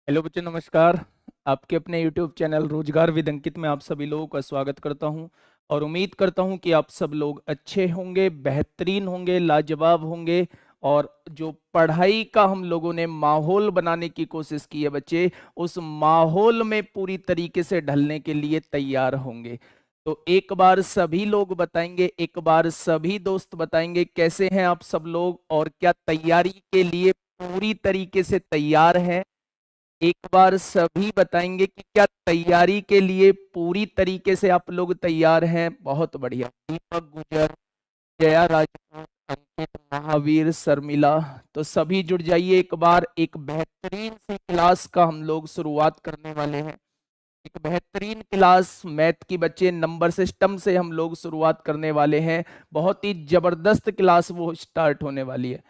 Hello बच्चों, नमस्कार। आपके अपने YouTube चैनल रोजगार विद अंकित में आप सभी लोगों का स्वागत करता हूं और उम्मीद करता हूं कि आप सब लोग अच्छे होंगे, बेहतरीन होंगे, लाजवाब होंगे। और जो पढ़ाई का हम लोगों ने माहौल बनाने की कोशिश की है बच्चे, उस माहौल में पूरी तरीके से ढलने के लिए तैयार होंगे। तो एक बार सभी लोग बताएंगे, एक बार सभी दोस्त बताएंगे कैसे हैं आप सब लोग और क्या तैयारी के लिए पूरी तरीके से तैयार हैं। एक बार सभी बताएंगे कि क्या तैयारी के लिए पूरी तरीके से आप लोग तैयार हैं। बहुत बढ़िया। दीपक गुजर, जया राजपूत, अंकित, महावीर, शर्मिला, तो सभी जुड़ जाइए। एक बार एक बेहतरीन सी क्लास का हम लोग शुरुआत करने वाले हैं। एक बेहतरीन क्लास मैथ की बच्चे नंबर सिस्टम से हम लोग शुरुआत करने वाले हैं। बहुत ही जबरदस्त क्लास वो स्टार्ट होने वाली है।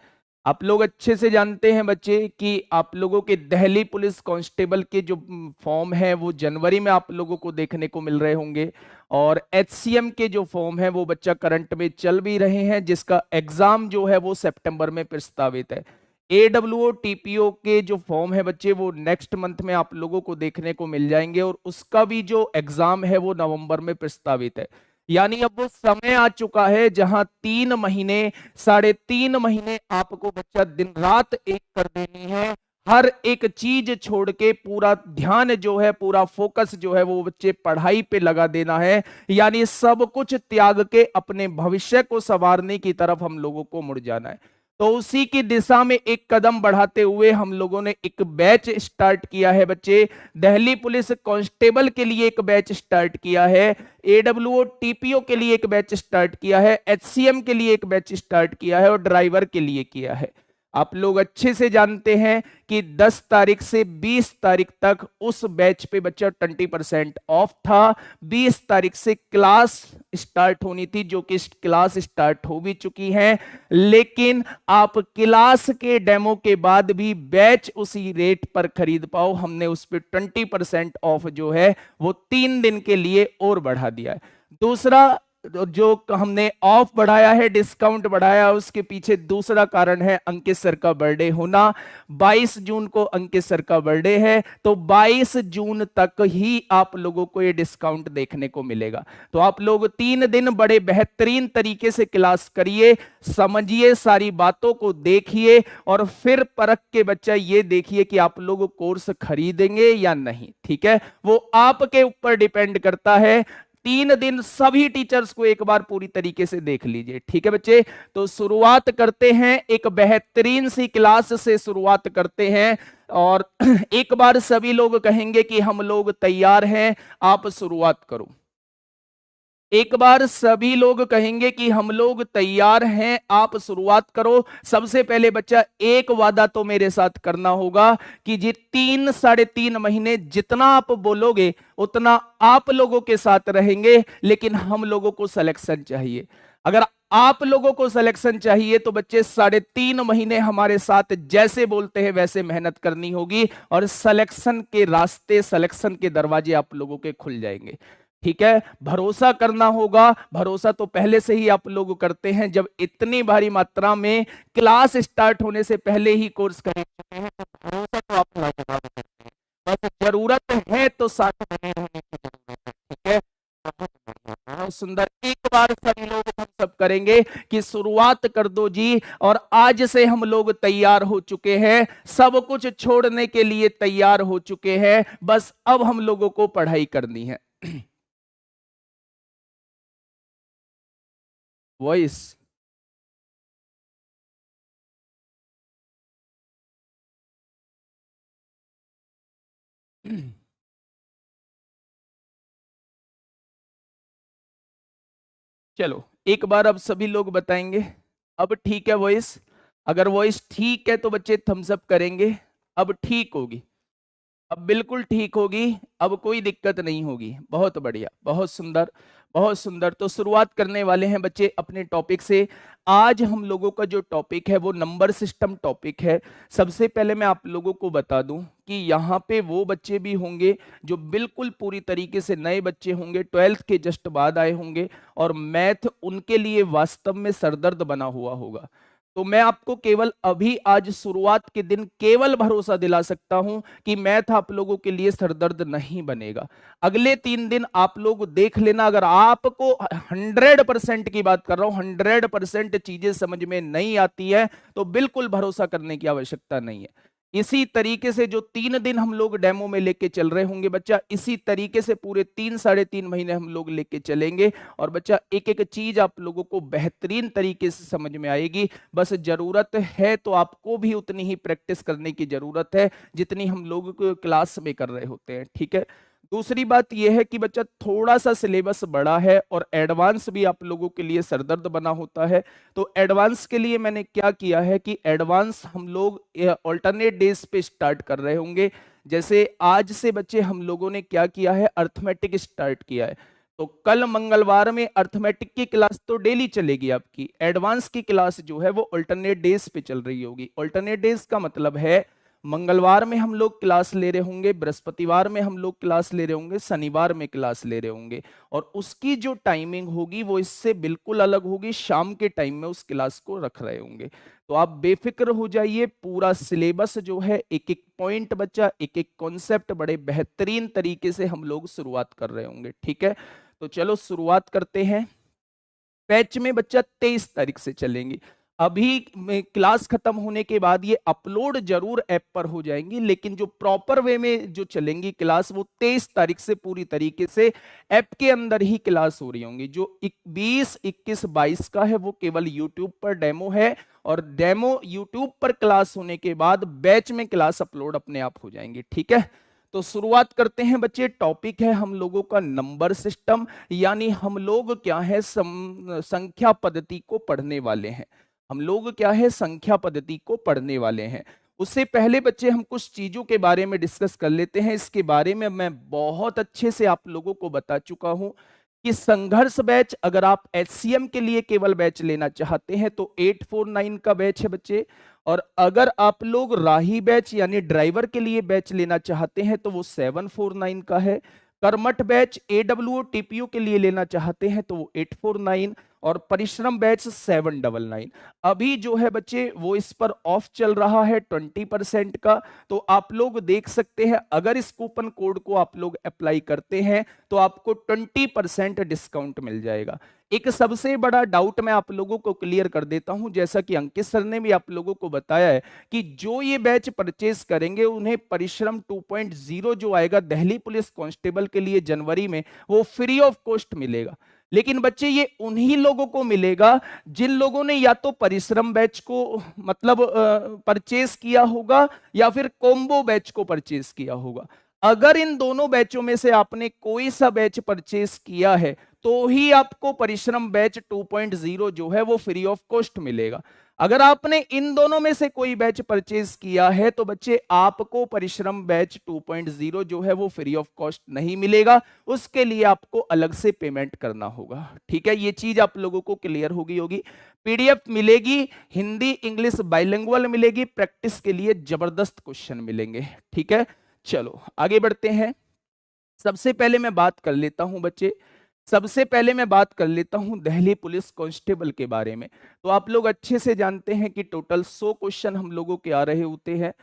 आप लोग अच्छे से जानते हैं बच्चे कि आप लोगों के दिल्ली पुलिस कांस्टेबल के जो फॉर्म है वो जनवरी में आप लोगों को देखने को मिल रहे होंगे। और एचसीएम के जो फॉर्म है वो बच्चा करंट में चल भी रहे हैं, जिसका एग्जाम जो है वो सितंबर में प्रस्तावित है। एडब्ल्यूओ टीपीओ के जो फॉर्म है बच्चे वो नेक्स्ट मंथ में आप लोगों को देखने को मिल जाएंगे और उसका भी जो एग्जाम है वो नवंबर में प्रस्तावित है। यानी अब वो समय आ चुका है जहां 3 महीने, 3.5 महीने आपको बच्चा दिन रात एक कर देनी है। हर एक चीज छोड़ के पूरा ध्यान जो है, पूरा फोकस जो है वो बच्चे पढ़ाई पे लगा देना है। यानी सब कुछ त्याग के अपने भविष्य को संवारने की तरफ हम लोगों को मुड़ जाना है। तो उसी की दिशा में एक कदम बढ़ाते हुए हम लोगों ने एक बैच स्टार्ट किया है बच्चे। दिल्ली पुलिस कांस्टेबल के लिए एक बैच स्टार्ट किया है, एडब्ल्यूओ टीपीओ के लिए एक बैच स्टार्ट किया है, एचसीएम के लिए एक बैच स्टार्ट किया है और ड्राइवर के लिए किया है। आप लोग अच्छे से जानते हैं कि 10 तारीख से 20 तारीख तक उस बैच पे बच्चा 20% ऑफ था। 20 तारीख से क्लास स्टार्ट होनी थी, जो कि क्लास स्टार्ट हो भी चुकी है। लेकिन आप क्लास के डेमो के बाद भी बैच उसी रेट पर खरीद पाओ, हमने उस पर 20% ऑफ जो है वो 3 दिन के लिए और बढ़ा दिया है। दूसरा, जो हमने ऑफ बढ़ाया है, डिस्काउंट बढ़ाया, उसके पीछे दूसरा कारण है अंकित सर का बर्थडे होना। 22 जून को अंकित सर का बर्थडे है, तो 22 जून तक ही आप लोगों को ये डिस्काउंट देखने को मिलेगा। तो आप लोग 3 दिन बड़े बेहतरीन तरीके से क्लास करिए, समझिए, सारी बातों को देखिए और फिर परख के बच्चा ये देखिए कि आप लोग कोर्स खरीदेंगे या नहीं। ठीक है, वो आपके ऊपर डिपेंड करता है। 3 दिन सभी टीचर्स को एक बार पूरी तरीके से देख लीजिए। ठीक है बच्चे, तो शुरुआत करते हैं, एक बेहतरीन सी क्लास से शुरुआत करते हैं। और एक बार सभी लोग कहेंगे कि हम लोग तैयार हैं, आप शुरुआत करो। एक बार सभी लोग कहेंगे कि हम लोग तैयार हैं, आप शुरुआत करो। सबसे पहले बच्चा एक वादा तो मेरे साथ करना होगा कि जी 3-3.5 महीने जितना आप बोलोगे उतना आप लोगों के साथ रहेंगे, लेकिन हम लोगों को सिलेक्शन चाहिए। अगर आप लोगों को सिलेक्शन चाहिए तो बच्चे 3.5 महीने हमारे साथ जैसे बोलते हैं वैसे मेहनत करनी होगी और सिलेक्शन के रास्ते, सिलेक्शन के दरवाजे आप लोगों के खुल जाएंगे। ठीक है, भरोसा करना होगा। भरोसा तो पहले से ही आप लोग करते हैं, जब इतनी भारी मात्रा में क्लास स्टार्ट होने से पहले ही कोर्स कर चुके हैं, तो भरोसा तो आप लाजवाब करते हैं। बस जरूरत है तो साथ बने रहने की जरूरत है। ठीक है, बहुत बढ़िया, बहुत सुंदर। एक बार सभी लोग हम सब करेंगे कि शुरुआत कर दो जी। और आज से हम लोग तैयार हो चुके हैं, सब कुछ छोड़ने के लिए तैयार हो चुके हैं, बस अब हम लोगों को पढ़ाई करनी है। वॉइस चलो एक बार अब सभी लोग बताएंगे। अब ठीक है वॉइस? अगर वॉइस ठीक है तो बच्चे थम्स अप करेंगे। अब ठीक होगी, अब बिल्कुल ठीक होगी, अब कोई दिक्कत नहीं होगी। बहुत बढ़िया, बहुत सुंदर, बहुत सुंदर। तो शुरुआत करने वाले हैं बच्चे अपने टॉपिक से। आज हम लोगों का जो टॉपिक है वो नंबर सिस्टम टॉपिक है। सबसे पहले मैं आप लोगों को बता दूं कि यहाँ पे वो बच्चे भी होंगे जो बिल्कुल पूरी तरीके से नए बच्चे होंगे, 12th के जस्ट बाद आए होंगे और मैथ उनके लिए वास्तव में सरदर्द बना हुआ होगा। तो मैं आपको केवल अभी आज शुरुआत के दिन केवल भरोसा दिला सकता हूं कि मैथ आप लोगों के लिए सरदर्द नहीं बनेगा। अगले 3 दिन आप लोग देख लेना, अगर आपको 100% की बात कर रहा हूं, 100% चीजें समझ में नहीं आती है तो बिल्कुल भरोसा करने की आवश्यकता नहीं है। इसी तरीके से जो 3 दिन हम लोग डेमो में लेके चल रहे होंगे बच्चा, इसी तरीके से पूरे 3 साढ़े 3 महीने हम लोग लेके चलेंगे और बच्चा एक एक चीज आप लोगों को बेहतरीन तरीके से समझ में आएगी। बस जरूरत है तो आपको भी उतनी ही प्रैक्टिस करने की जरूरत है जितनी हम लोग क्लास में कर रहे होते हैं, ठीक है। दूसरी बात यह है कि बच्चा थोड़ा सा सिलेबस बड़ा है और एडवांस भी आप लोगों के लिए सरदर्द बना होता है। तो एडवांस के लिए मैंने क्या किया है कि एडवांस हम लोग ऑल्टरनेट डेज पे स्टार्ट कर रहे होंगे। जैसे आज से बच्चे हम लोगों ने क्या किया है, अर्थमेटिक स्टार्ट किया है। तो कल मंगलवार में अर्थमेटिक की क्लास तो डेली चलेगी आपकी, एडवांस की क्लास जो है वो ऑल्टरनेट डेज पे चल रही होगी। ऑल्टरनेट डेज का मतलब है मंगलवार में हम लोग क्लास ले रहे होंगे, बृहस्पतिवार में हम लोग क्लास ले रहे होंगे, शनिवार में क्लास ले रहे होंगे, और उसकी जो टाइमिंग होगी वो इससे बिल्कुल अलग होगी, शाम के टाइम में उस क्लास को रख रहे होंगे। तो आप बेफिक्र हो जाइए, पूरा सिलेबस जो है एक एक पॉइंट बच्चा, एक एक कॉन्सेप्ट बड़े बेहतरीन तरीके से हम लोग शुरुआत कर रहे होंगे, ठीक है। तो चलो शुरुआत करते हैं। बैच में बच्चा 23 तारीख से चलेंगी। अभी क्लास खत्म होने के बाद ये अपलोड जरूर ऐप पर हो जाएंगी, लेकिन जो प्रॉपर वे में जो चलेंगी क्लास वो 23 तारीख से पूरी तरीके से ऐप के अंदर ही क्लास हो रही होंगी। जो 20, 21, 22 का है वो केवल यूट्यूब पर डेमो है, और डेमो यूट्यूब पर क्लास होने के बाद बैच में क्लास अपलोड अपने आप हो जाएंगी, ठीक है। तो शुरुआत करते हैं बच्चे। टॉपिक है हम लोगों का नंबर सिस्टम, यानी हम लोग क्या है संख्या पद्धति को पढ़ने वाले हैं। हम लोग क्या है संख्या पद्धति को पढ़ने वाले हैं। उससे पहले बच्चे हम कुछ चीजों के बारे में डिस्कस कर लेते हैं। इसके बारे में मैं बहुत अच्छे से आप लोगों को बता चुका हूं कि संघर्ष बैच, अगर आप एचसीएम के लिए केवल बैच लेना चाहते हैं तो 849 का बैच है बच्चे, और अगर आप लोग राही बैच यानी ड्राइवर के लिए बैच लेना चाहते हैं तो वो 749 का है। कर्मठ बैच एडब्ल्यूओ टीपीओ के लिए लेना चाहते हैं तो वो 849, और परिश्रम बैच 799। अभी जो है बच्चे वो इस पर ऑफ चल रहा है 20% का। तो आप लोग देख सकते हैं, अगर इस कूपन कोड को आप लोग अप्लाई करते हैं तो आपको 20% डिस्काउंट मिल जाएगा। एक सबसे बड़ा डाउट मैं आप लोगों को क्लियर कर देता हूं, जैसा कि अंकित सर ने भी आप लोगों को बताया है कि जो ये बैच परचेज करेंगे उन्हें परिश्रम 2.0 जो आएगा दिल्ली पुलिस कांस्टेबल के लिए जनवरी में, वो फ्री ऑफ कॉस्ट मिलेगा। लेकिन बच्चे ये उन्हीं लोगों को मिलेगा जिन लोगों ने या तो परिश्रम बैच को मतलब परचेज किया होगा या फिर कॉम्बो बैच को परचेज किया होगा। अगर इन दोनों बैचों में से आपने कोई सा बैच परचेज किया है तो ही आपको परिश्रम बैच 2.0 जो है वो फ्री ऑफ कॉस्ट मिलेगा। अगर आपने इन दोनों में से कोई बैच परचेज किया है तो बच्चे आपको परिश्रम बैच 2.0 जो है वो फ्री ऑफ कॉस्ट नहीं मिलेगा, उसके लिए आपको अलग से पेमेंट करना होगा, ठीक है। ये चीज आप लोगों को क्लियर होगी। पीडीएफ मिलेगी, हिंदी इंग्लिश बाइलिंगुअल मिलेगी, प्रैक्टिस के लिए जबरदस्त क्वेश्चन मिलेंगे, ठीक है। चलो आगे बढ़ते हैं। सबसे पहले मैं बात कर लेता हूं बच्चे, सबसे पहले मैं बात कर लेता हूं दिल्ली पुलिस कांस्टेबल के बारे में। तो आप लोग अच्छे से जानते हैं कि टोटल 100 क्वेश्चन हम लोगों के आ रहे होते हैं।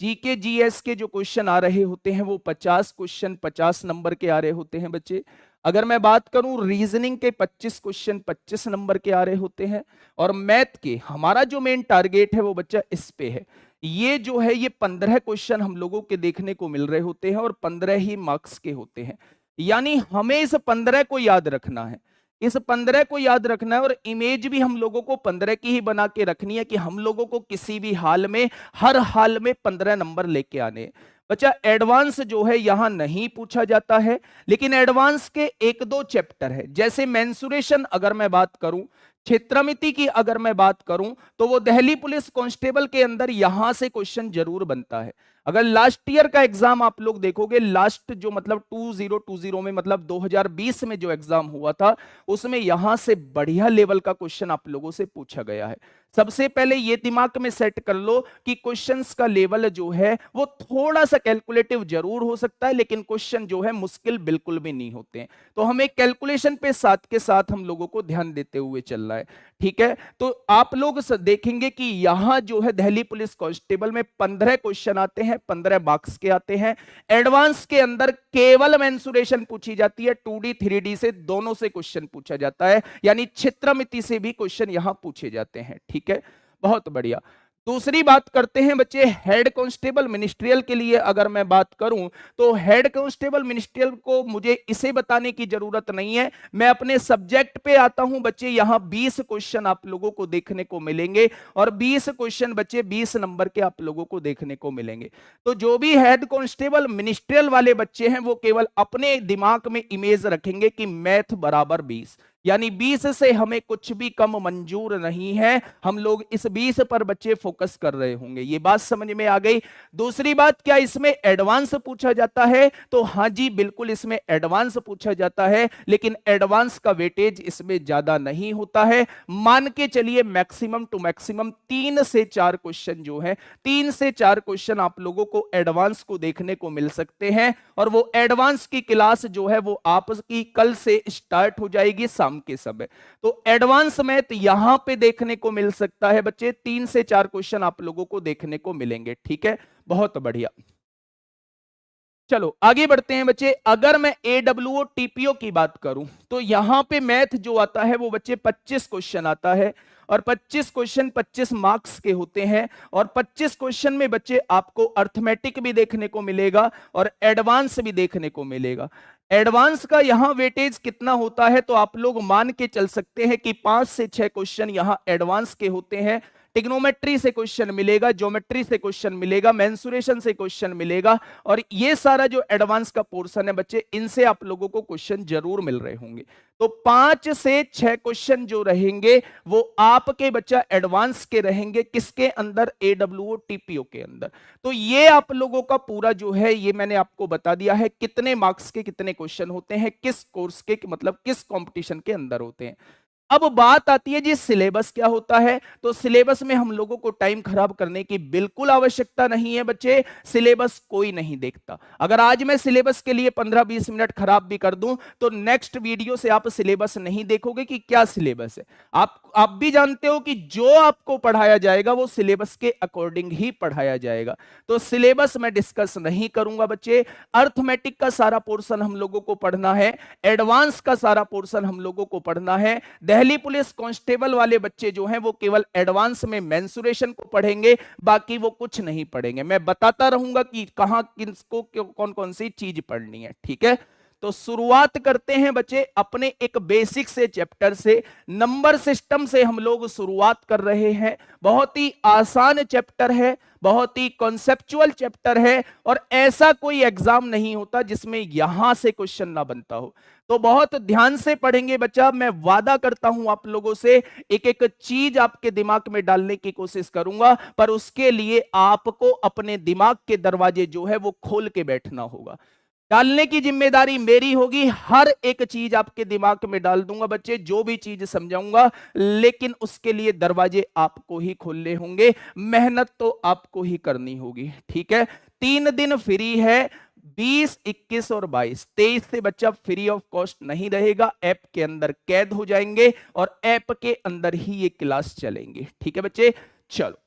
जीके जीएस के जो क्वेश्चन आ रहे होते हैं वो 50 क्वेश्चन 50 नंबर के आ रहे होते हैं बच्चे। अगर मैं बात करूं रीजनिंग के 25 क्वेश्चन 25 नंबर के आ रहे होते हैं, और मैथ के हमारा जो मेन टारगेट है वो बच्चा इस पे है। ये जो है ये 15 क्वेश्चन हम लोगों के देखने को मिल रहे होते हैं और 15 ही मार्क्स के होते हैं, यानी हमें इस 15 को याद रखना है। इस 15 को याद रखना है, और इमेज भी हम लोगों को 15 की ही बना के रखनी है कि हम लोगों को किसी भी हाल में हर हाल में 15 नंबर लेके आने। बच्चा एडवांस जो है यहां नहीं पूछा जाता है, लेकिन एडवांस के एक दो चैप्टर है, जैसे मेंसुरेशन अगर मैं बात करूं, क्षेत्रमिति की अगर मैं बात करूं, तो वो दिल्ली पुलिस कांस्टेबल के अंदर यहां से क्वेश्चन जरूर बनता है। अगर लास्ट ईयर का एग्जाम आप लोग देखोगे, लास्ट जो मतलब 2020 में मतलब 2020 में जो एग्जाम हुआ था, उसमें यहां से बढ़िया लेवल का क्वेश्चन आप लोगों से पूछा गया है। सबसे पहले ये दिमाग में सेट कर लो कि क्वेश्चंस का लेवल जो है वो थोड़ा सा कैलकुलेटिव जरूर हो सकता है, लेकिन क्वेश्चन जो है मुश्किल बिल्कुल भी नहीं होते हैं। तो हमें कैलकुलेशन पे साथ के साथ हम लोगों को ध्यान देते हुए चलना है, ठीक है। तो आप लोग देखेंगे कि यहां जो है दिल्ली पुलिस कांस्टेबल में 15 क्वेश्चन आते हैं, 15 मार्क्स के आते हैं। एडवांस के अंदर केवल मेंसुरेशन पूछी जाती है, 2D 3D से दोनों से क्वेश्चन पूछा जाता है, यानी क्षेत्रमिति से भी क्वेश्चन यहां पूछे जाते हैं, ठीक है। बहुत बढ़िया। दूसरी बात करते हैं बच्चे, हेड कांस्टेबल मिनिस्ट्रियल के लिए अगर मैं बात करूं, तो हेड कांस्टेबल मिनिस्ट्रियल को मुझे इसे बताने की जरूरत नहीं है। मैं अपने सब्जेक्ट पे आता हूं बच्चे, यहां 20 क्वेश्चन आप लोगों को देखने को मिलेंगे, और 20 क्वेश्चन बच्चे 20 नंबर के आप लोगों को देखने को मिलेंगे। तो जो भी हेड कांस्टेबल मिनिस्ट्रियल वाले बच्चे हैं, वो केवल अपने दिमाग में इमेज रखेंगे कि मैथ बराबर 20, यानी 20 से हमें कुछ भी कम मंजूर नहीं है। हम लोग इस 20 पर बच्चे फोकस कर रहे होंगे। ये बात समझ में आ गई। दूसरी बात, क्या इसमें एडवांस पूछा जाता है? तो हां जी, बिल्कुल इसमें एडवांस पूछा जाता है, लेकिन एडवांस का वेटेज इसमें ज्यादा नहीं होता है। मान के चलिए मैक्सिमम टू मैक्सिमम 3 से 4 क्वेश्चन जो है, 3 से 4 क्वेश्चन आप लोगों को एडवांस को देखने को मिल सकते हैं। और वो एडवांस की क्लास जो है वो आपकी कल से स्टार्ट हो जाएगी शाम के समय। तो एडवांस मैथ यहां पे देखने को मिल सकता है बच्चे, 3 से 4 क्वेश्चन आप लोगों को देखने को मिलेंगे, ठीक है। बहुत बढ़िया। चलो आगे बढ़ते हैं बच्चे। अगर मैं AWO TPO की बात करूं, तो यहां पे मैथ जो आता है वो बच्चे 25 क्वेश्चन आता है, और 25 क्वेश्चन 25 मार्क्स के होते हैं। और 25 क्वेश्चन में बच्चे आपको अर्थमेटिक भी देखने को मिलेगा और एडवांस भी देखने को मिलेगा। एडवांस का यहां वेटेज कितना होता है, तो आप लोग मान के चल सकते हैं कि 5 से 6 क्वेश्चन यहां एडवांस के होते हैं। टिग्नोमेट्री से क्वेश्चन मिलेगा, ज्योमेट्री से क्वेश्चन मिलेगा, मेंसुरेशन से क्वेश्चन मिलेगा, और ये सारा जो एडवांस का पोर्शन है बच्चे, इनसे आप लोगों को क्वेश्चन जरूर मिल रहे होंगे। तो 5 से 6 क्वेश्चन जो रहेंगे वो आपके बच्चा एडवांस के रहेंगे, किसके अंदर? AWO TPO के अंदर। तो ये आप लोगों का पूरा जो है, ये मैंने आपको बता दिया है कितने मार्क्स के कितने क्वेश्चन होते हैं, किस कोर्स के मतलब किस कंपटीशन के अंदर होते हैं। अब बात आती है जी सिलेबस क्या होता है। तो सिलेबस में हम लोगों को टाइम खराब करने की बिल्कुल आवश्यकता नहीं है बच्चे, सिलेबस कोई नहीं देखता। अगर आज मैं सिलेबस के लिए 15-20 मिनट खराब भी कर दूं, तो नेक्स्ट वीडियो से आप सिलेबस नहीं देखोगे कि क्या सिलेबस है। आप भी जानते हो कि जो आपको पढ़ाया जाएगा वो सिलेबस के अकॉर्डिंग ही पढ़ाया जाएगा। तो सिलेबस मैं डिस्कस नहीं करूंगा बच्चे। अर्थमेटिक का सारा पोर्शन हम लोगों को पढ़ना है, एडवांस का सारा पोर्शन हम लोगों को पढ़ना है। दिल्ली पुलिस कांस्टेबल वाले बच्चे जो हैं वो केवल एडवांस में मेंसुरेशन को पढ़ेंगे, बाकी वो कुछ नहीं पढ़ेंगे। मैं बताता रहूंगा कि कहां किसको कौन कौन सी चीज पढ़नी है, ठीक है। तो शुरुआत करते हैं बच्चे अपने एक बेसिक से चैप्टर से। नंबर सिस्टम से हम लोग शुरुआत कर रहे हैं। बहुत ही आसान चैप्टर है, बहुत ही कॉन्सेप्चुअल चैप्टर है, और ऐसा कोई एग्जाम नहीं होता जिसमें यहां से क्वेश्चन ना बनता हो। तो बहुत ध्यान से पढ़ेंगे बच्चा, मैं वादा करता हूं आप लोगों से, एक एक चीज आपके दिमाग में डालने की कोशिश करूंगा, पर उसके लिए आपको अपने दिमाग के दरवाजे जो है वो खोल के बैठना होगा। डालने की जिम्मेदारी मेरी होगी, हर एक चीज आपके दिमाग में डाल दूंगा बच्चे, जो भी चीज समझाऊंगा, लेकिन उसके लिए दरवाजे आपको ही खोलने होंगे, मेहनत तो आपको ही करनी होगी, ठीक है। 3 दिन फ्री है, 20, 21 और 22। 23 से बच्चा फ्री ऑफ कॉस्ट नहीं रहेगा, ऐप के अंदर कैद हो जाएंगे और ऐप के अंदर ही ये क्लास चलेंगे, ठीक है बच्चे। चलो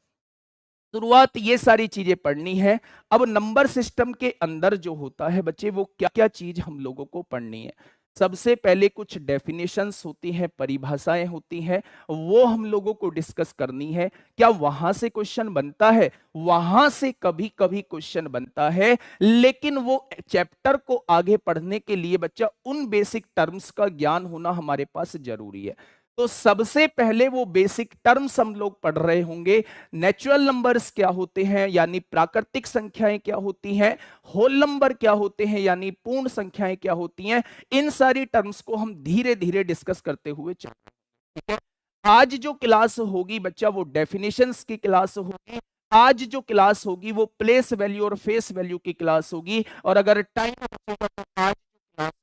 शुरुआत ये सारी चीजें पढ़नी है। अब नंबर सिस्टम के अंदर जो होता है बच्चे, वो क्या क्या चीज हम लोगों को पढ़नी है। सबसे पहले कुछ डेफिनेशंस होती हैं, परिभाषाएं होती हैं, वो हम लोगों को डिस्कस करनी है। क्या वहां से क्वेश्चन बनता है? वहां से कभी कभी क्वेश्चन बनता है, लेकिन वो चैप्टर को आगे पढ़ने के लिए बच्चा उन बेसिक टर्म्स का ज्ञान होना हमारे पास जरूरी है। तो सबसे पहले वो बेसिक टर्म्स हम लोग पढ़ रहे होंगे। नेचुरल नंबर्स क्या होते हैं, यानी प्राकृतिक संख्याएं क्या होती हैं, होल नंबर क्या होते हैं, यानी पूर्ण संख्याएं क्या होती हैं। इन सारी टर्म्स को हम धीरे धीरे डिस्कस करते हुए चलेंगे, ठीक है। आज जो क्लास होगी बच्चा वो डेफिनेशंस की क्लास होगी। आज जो क्लास होगी वो प्लेस वैल्यू और फेस वैल्यू की क्लास होगी, और अगर टाइम बचेगा तो आज जो क्लास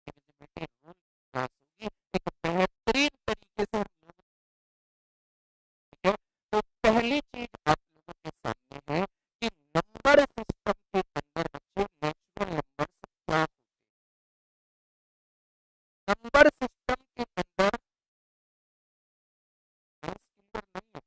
होगी क्लास होगी एक बेहतरीन तरीके से हम लोग, ठीक है। तो पहली चीज आप लोगों के सामने है कि नंबर सिस्टम के अंदर बच्चे नेचुरल नंबर क्या, नंबर सिस्टम के अंदर क्लियर नहीं है।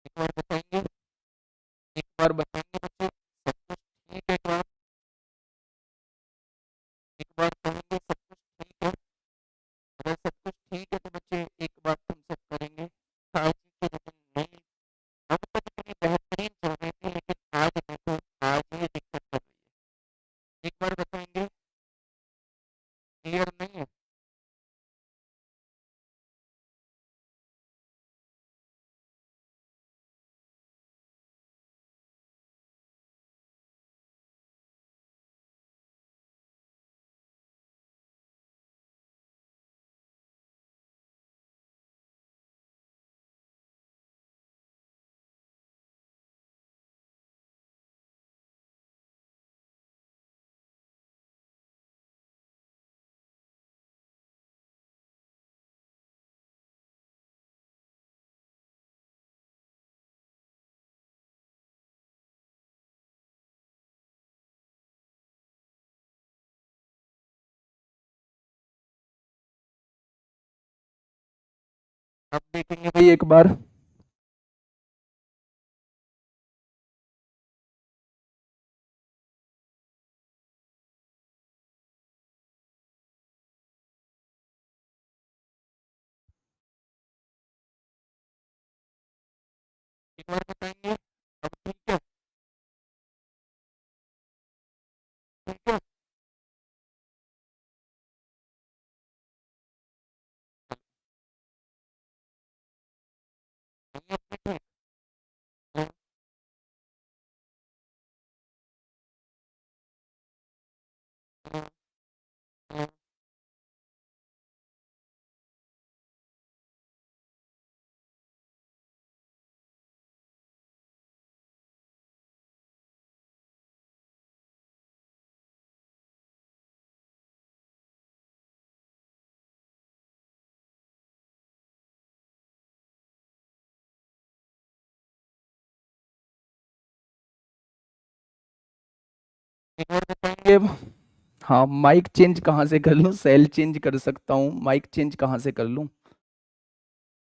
एक बार बताएंगे, एक बार बताएंगे बच्चे सब कुछ ठीक है क्या, एक बार कहेंगे सब कुछ ठीक है। अगर सब कुछ ठीक है तो बच्चे एक बात हम सब करेंगे, आज के दिन नहीं, अब तक इतनी बेहतरीन चल रही थी लेकिन आज देखो आज ये दिक्कत कर रही है। एक बार बताएंगे, क्लियर नहीं है। अब देखेंगे भाई एक बार, एक बार बताएंगे, अब ठीक है, ठीक है। नहीं है ठीक है। हाँ, हाँ, हाँ। एक बार बताएंगे, हाँ माइक चेंज कहाँ से कर लूँ, सेल चेंज कर सकता हूँ, माइक चेंज कहाँ से कर लूँ,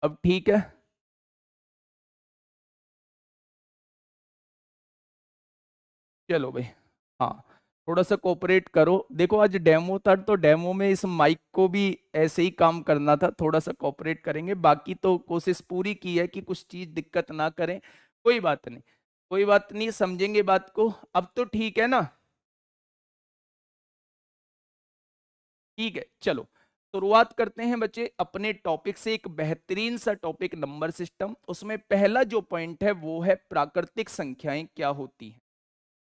अब ठीक है। चलो भाई, हाँ थोड़ा सा कोऑपरेट करो, देखो आज डेमो था तो डेमो में इस माइक को भी ऐसे ही काम करना था, थोड़ा सा कोऑपरेट करेंगे, बाकी तो कोशिश पूरी की है कि कुछ चीज दिक्कत ना करें, कोई बात नहीं, कोई बात नहीं, समझेंगे बात को, अब तो ठीक है ना। ठीक है चलो, शुरुआत करते हैं बच्चे अपने टॉपिक से, एक बेहतरीन सा टॉपिक नंबर सिस्टम, उसमें पहला जो पॉइंट है वो है प्राकृतिक संख्याएं क्या होती हैं।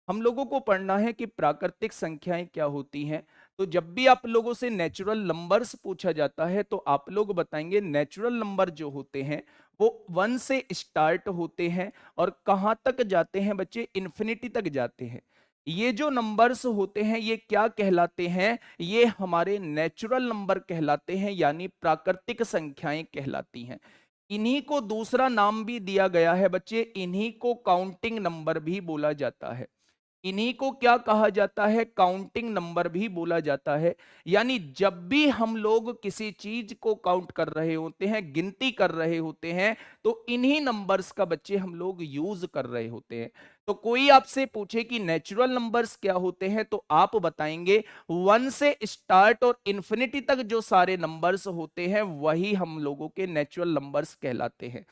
हम लोगों को पढ़ना है कि प्राकृतिक संख्याएं क्या होती हैं। तो जब भी आप लोगों से नेचुरल नंबर्स पूछा जाता है तो आप लोग बताएंगे नेचुरल नंबर जो होते हैं वो वन से स्टार्ट होते हैं और कहां तक जाते हैं बच्चे, इन्फिनिटी तक जाते हैं। ये जो नंबर्स होते हैं ये क्या कहलाते हैं, ये हमारे नेचुरल नंबर कहलाते हैं, यानी प्राकृतिक संख्याएं कहलाती हैं। इन्हीं को दूसरा नाम भी दिया गया है बच्चे, इन्हीं को काउंटिंग नंबर भी बोला जाता है। इन्हीं को क्या कहा जाता है, काउंटिंग नंबर भी बोला जाता है। यानी जब भी हम लोग किसी चीज को काउंट कर रहे होते हैं, गिनती कर रहे होते हैं, तो इन्हीं नंबर्स का बच्चे हम लोग यूज कर रहे होते हैं। तो कोई आपसे पूछे कि नेचुरल नंबर्स क्या होते हैं, तो आप बताएंगे 1 से स्टार्ट और इंफिनिटी तक जो सारे नंबर्स होते हैं वही हम लोगों के नेचुरल नंबर्स कहलाते हैं।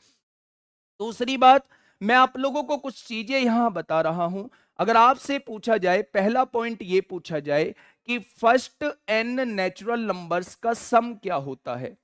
दूसरी बात, मैं आप लोगों को कुछ चीजें यहां बता रहा हूं। अगर आपसे पूछा जाए, पहला पॉइंट ये पूछा जाए कि फर्स्ट n नेचुरल नंबर्स का सम क्या होता है।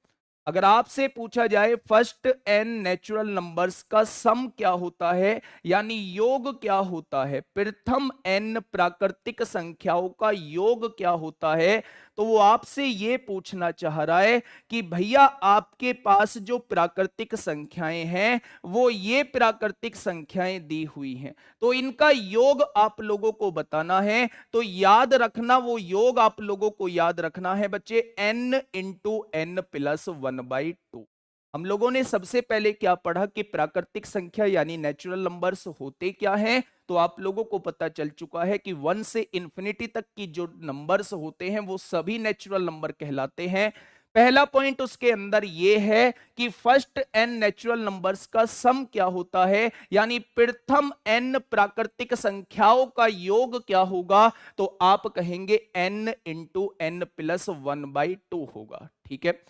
अगर आपसे पूछा जाए फर्स्ट n नेचुरल नंबर्स का सम क्या होता है, यानी योग क्या होता है, प्रथम n प्राकृतिक संख्याओं का योग क्या होता है, तो वो आपसे ये पूछना चाह रहा है कि भैया आपके पास जो प्राकृतिक संख्याएं हैं वो ये प्राकृतिक संख्याएं दी हुई हैं, तो इनका योग आप लोगों को बताना है। तो याद रखना, वो योग आप लोगों को याद रखना है बच्चे, n इंटू एन प्लस 1/2। हम लोगों ने सबसे पहले क्या पढ़ा कि प्राकृतिक संख्या यानी नेचुरल नंबर्स होते क्या हैं, तो आप लोगों को पता चल चुका है कि 1 से इंफिनिटी तक की जो नंबर्स होते हैं वो सभी नेचुरल नंबर कहलाते हैं। पहला पॉइंट उसके अंदर ये है कि फर्स्ट n नेचुरल नंबर्स का सम क्या होता है, यानी प्रथम n प्राकृतिक संख्याओं का योग क्या होगा, तो आप कहेंगे n इंटू एन प्लस 1/2 होगा। ठीक है।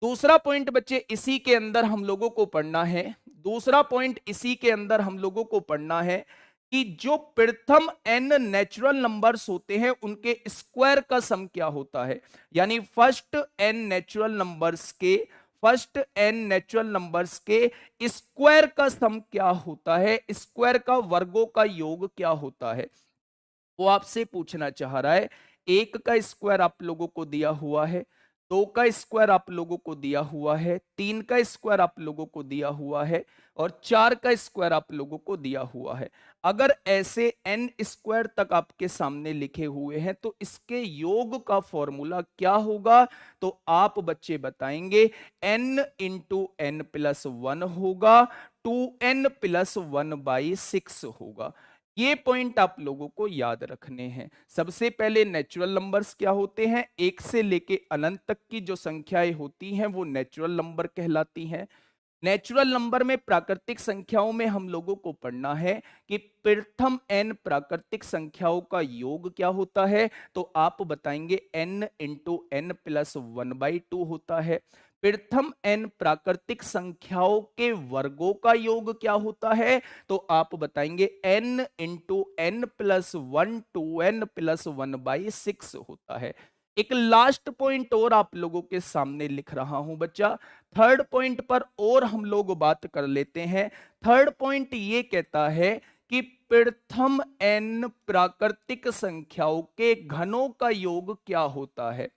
दूसरा पॉइंट बच्चे इसी के अंदर हम लोगों को पढ़ना है, दूसरा पॉइंट इसी के अंदर हम लोगों को पढ़ना है कि जो प्रथम n नेचुरल नंबर्स होते हैं उनके स्क्वायर का सम क्या होता है। यानी फर्स्ट n नेचुरल नंबर्स के स्क्वायर का सम क्या होता है, स्क्वायर का वर्गों का योग क्या होता है, वो आपसे पूछना चाह रहा है। एक का स्क्वायर आप लोगों को दिया हुआ है, दो का स्क्वायर आप लोगों को दिया हुआ है, तीन का स्क्वायर आप लोगों को दिया हुआ है और चार का स्क्वायर आप लोगों को दिया हुआ है। अगर ऐसे n स्क्वायर तक आपके सामने लिखे हुए हैं तो इसके योग का फॉर्मूला क्या होगा, तो आप बच्चे बताएंगे n इंटू एन प्लस 1 होगा, 2n प्लस 1/6 होगा। ये पॉइंट आप लोगों को याद रखने हैं। सबसे पहले नेचुरल नंबर्स क्या होते हैं, एक से लेके अनंत तक की जो संख्याएं होती हैं वो नेचुरल नंबर कहलाती हैं। नेचुरल नंबर में प्राकृतिक संख्याओं में हम लोगों को पढ़ना है कि प्रथम n प्राकृतिक संख्याओं का योग क्या होता है, तो आप बताएंगे n इंटू एन प्लस 1/2 होता है। प्रथम n प्राकृतिक संख्याओं के वर्गों का योग क्या होता है, तो आप बताएंगे n into n plus 1 2n plus 1/6 होता है। एक लास्ट पॉइंट और आप लोगों के सामने लिख रहा हूं बच्चा, थर्ड पॉइंट पर और हम लोग बात कर लेते हैं। थर्ड पॉइंट ये कहता है कि प्रथम n प्राकृतिक संख्याओं के घनों का योग क्या होता है।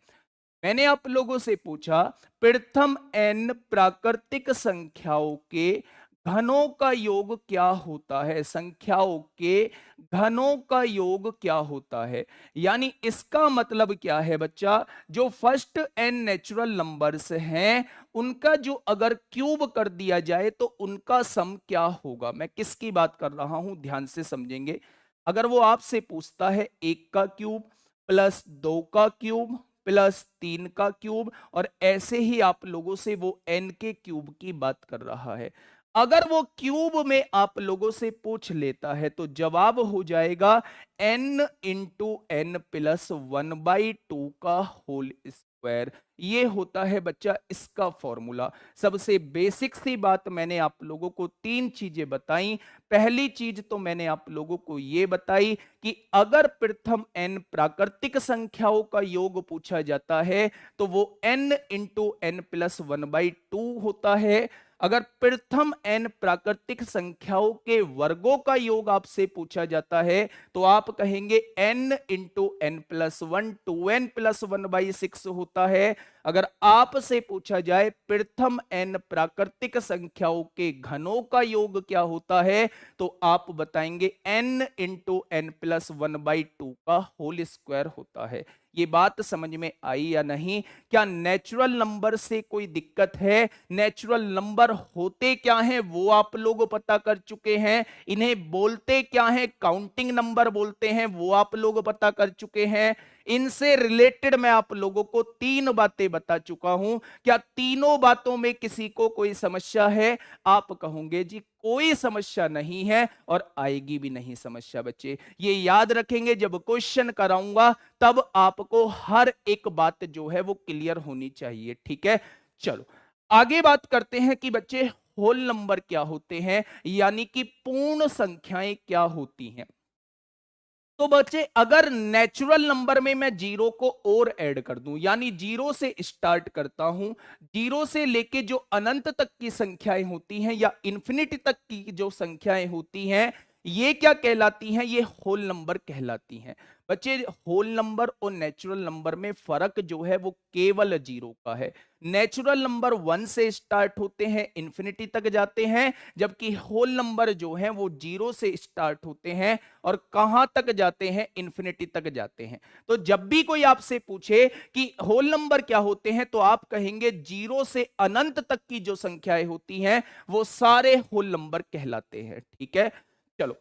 मैंने आप लोगों से पूछा प्रथम n प्राकृतिक संख्याओं के घनों का योग क्या होता है, संख्याओं के घनों का योग क्या होता है। यानी इसका मतलब क्या है बच्चा, जो फर्स्ट n नेचुरल नंबर्स हैं उनका जो अगर क्यूब कर दिया जाए तो उनका सम क्या होगा। मैं किसकी बात कर रहा हूं, ध्यान से समझेंगे। अगर वो आपसे पूछता है 1 का क्यूब प्लस 2 का क्यूब प्लस 3 का क्यूब, और ऐसे ही आप लोगों से वो n के क्यूब की बात कर रहा है, अगर वो क्यूब में आप लोगों से पूछ लेता है तो जवाब हो जाएगा n इंटू एन प्लस 1/2 का होल स्क्वायर। ये होता है बच्चा इसका फॉर्मूला। सबसे बेसिक सी बात मैंने आप लोगों को तीन चीजें बताई। पहली चीज तो मैंने आप लोगों को ये बताई कि अगर प्रथम n प्राकृतिक संख्याओं का योग पूछा जाता है तो वो n इंटू एन प्लस 1/2 होता है। अगर प्रथम n प्राकृतिक संख्याओं के वर्गों का योग आपसे पूछा जाता है तो आप कहेंगे n into n plus 1 2n plus 1/6 होता है। अगर आपसे पूछा जाए प्रथम n प्राकृतिक संख्याओं के घनों का योग क्या होता है तो आप बताएंगे n इंटू एन प्लस 1/2 का होल स्क्वायर होता है। ये बात समझ में आई या नहीं? क्या नेचुरल नंबर से कोई दिक्कत है? नेचुरल नंबर होते क्या हैं वो आप लोग पता कर चुके हैं। इन्हें बोलते क्या हैं? काउंटिंग नंबर बोलते हैं, वो आप लोग पता कर चुके हैं। इनसे रिलेटेड मैं आप लोगों को तीन बातें बता चुका हूं। क्या तीनों बातों में किसी को कोई समस्या है? आप कहोगे जी कोई समस्या नहीं है और आएगी भी नहीं समस्या। बच्चे ये याद रखेंगे, जब क्वेश्चन कराऊंगा तब आपको हर एक बात जो है वो क्लियर होनी चाहिए। ठीक है, चलो आगे बात करते हैं कि बच्चे होल नंबर क्या होते हैं, यानी कि पूर्ण संख्याएं क्या होती हैं। तो बच्चे अगर नेचुरल नंबर में मैं जीरो को और ऐड कर दूं, यानी जीरो से स्टार्ट करता हूं, जीरो से लेके जो अनंत तक की संख्याएं होती हैं या इन्फिनिटी तक की जो संख्याएं होती हैं, ये क्या कहलाती हैं? ये होल नंबर कहलाती हैं। बच्चे होल नंबर और नेचुरल नंबर में फर्क जो है वो केवल जीरो का है। नेचुरल नंबर वन से स्टार्ट होते हैं, इन्फिनिटी तक जाते हैं, जबकि होल नंबर जो है वो जीरो से स्टार्ट होते हैं और कहां तक जाते हैं? इन्फिनिटी तक जाते हैं। तो जब भी कोई आपसे पूछे कि होल नंबर क्या होते हैं, तो आप कहेंगे जीरो से अनंत तक की जो संख्याएं होती हैं वो सारे होल नंबर कहलाते हैं। ठीक है, चलो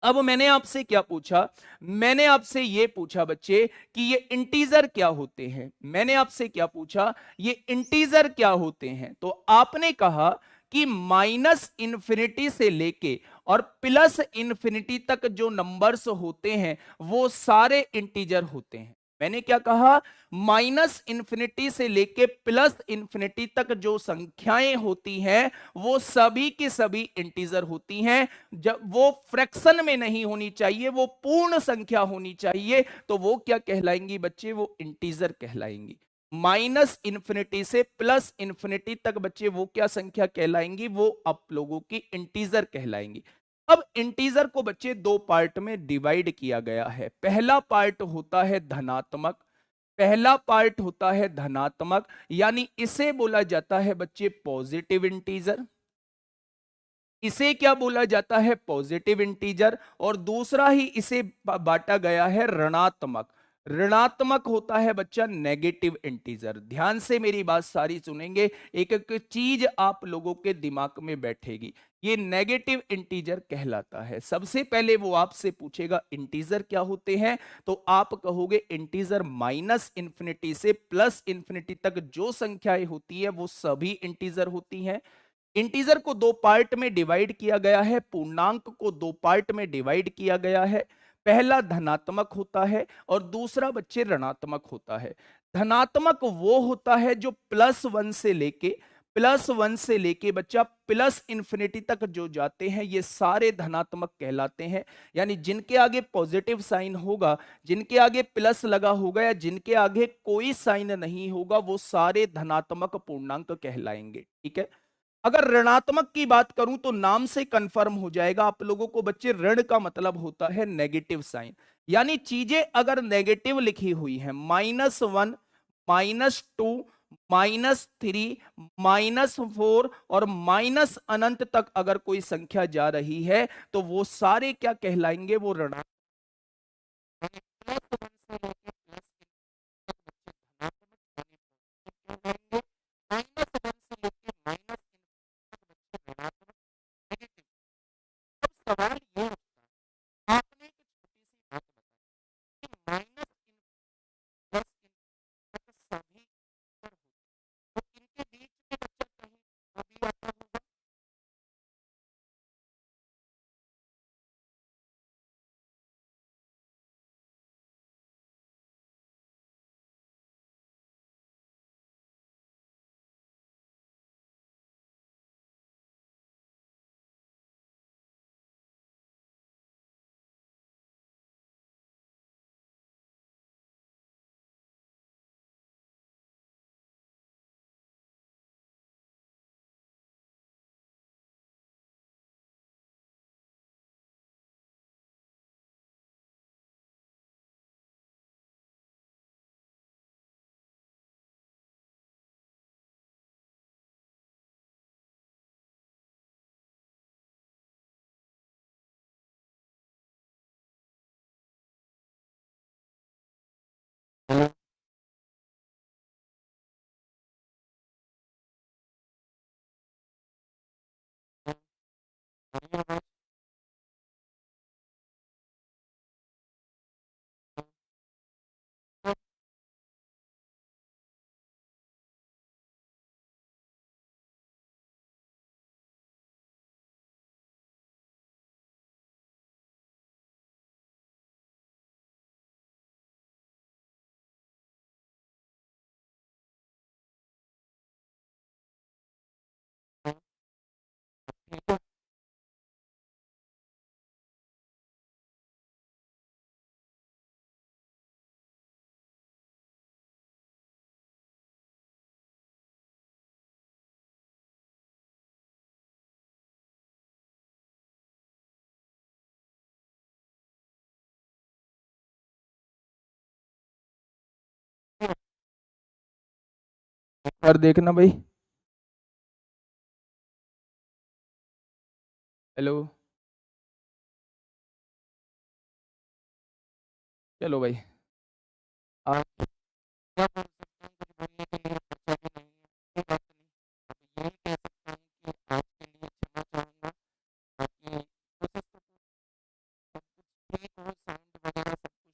अब मैंने आपसे क्या पूछा? मैंने आपसे ये पूछा बच्चे कि ये इंटीजर क्या होते हैं। मैंने आपसे क्या पूछा? ये इंटीजर क्या होते हैं। तो आपने कहा कि माइनस इंफिनिटी से लेके और प्लस इंफिनिटी तक जो नंबर्स होते हैं वो सारे इंटीजर होते हैं। मैंने क्या कहा? माइनस इंफिनिटी से लेके प्लस इंफिनिटी तक जो संख्याएं होती हैं वो सभी की सभी इंटीजर होती हैं। जब वो फ्रैक्शन में नहीं होनी चाहिए, वो पूर्ण संख्या होनी चाहिए, तो वो क्या कहलाएंगी बच्चे? वो इंटीजर कहलाएंगी। माइनस इंफिनिटी से प्लस इंफिनिटी तक बच्चे वो क्या संख्या कहलाएंगी? वो आप लोगों की इंटीजर कहलाएंगी। अब इंटीजर को बच्चे दो पार्ट में डिवाइड किया गया है। पहला पार्ट होता है धनात्मक, पहला पार्ट होता है धनात्मक, यानी इसे बोला जाता है बच्चे पॉजिटिव इंटीजर। इसे क्या बोला जाता है? Positive integer. और दूसरा ही इसे बांटा गया है ऋणात्मक। ऋणात्मक होता है बच्चा नेगेटिव इंटीजर। ध्यान से मेरी बात सारी सुनेंगे, एक एक चीज आप लोगों के दिमाग में बैठेगी। ये नेगेटिव इंटीजर कहलाता है। सबसे पहले वो आपसे पूछेगा इंटीजर क्या होते हैं, तो आप कहोगे इंटीजर माइनस इंफिनिटी से प्लस इंफिनिटी तक जो संख्याएं होती है वो सभी इंटीजर होती हैं। इंटीजर को दो पार्ट में डिवाइड किया गया है, पूर्णांक को दो पार्ट में डिवाइड किया गया है। पहला धनात्मक होता है और दूसरा बच्चे ऋणात्मक होता है। धनात्मक वो होता है जो प्लस वन से लेके बच्चा प्लस इंफिनिटी तक जो जाते हैं ये सारे धनात्मक कहलाते हैं। यानी जिनके आगे पॉजिटिव साइन होगा, जिनके आगे प्लस लगा होगा या जिनके आगे कोई साइन नहीं होगा, वो सारे धनात्मक पूर्णांक कहलाएंगे। ठीक है, अगर ऋणात्मक की बात करूं तो नाम से कंफर्म हो जाएगा आप लोगों को बच्चे, ऋण का मतलब होता है नेगेटिव साइन। यानी चीजें अगर नेगेटिव लिखी हुई है, -1, -2, -3, -4 और माइनस अनंत तक अगर कोई संख्या जा रही है तो वो सारे क्या कहलाएंगे? वो ऋणात्मक कहलाएंगे। अब सवाल ये उठता है, आपने एक छोटी सी बात बताई कि माइनस प्लस सभी पर होते हैं, तो इनके बीच में बच्चा कहीं वो भी आता होगा। एक बार देखना भाई। हेलो। चलो भाई। आप क्या बोल सकते हैं, कुछ बोलने के लिए बचा भी नहीं है, कोई बात नहीं। अब यही कह सकता हूँ कि आपके लिए क्षमा चाहूँगा, बाकी कोशिश तो सब कुछ ठीक हो, साउंड वगैरह सब कुछ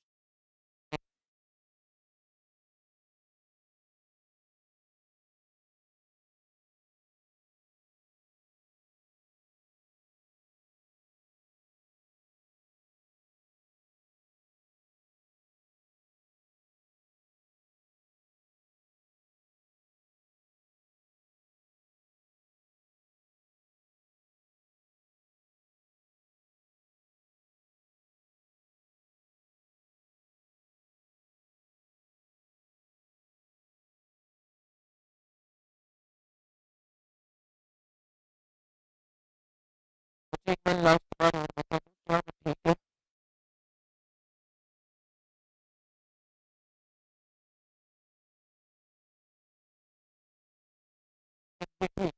मुझे एक बार लास्ट बार और बता दो, क्या वो ठीक है?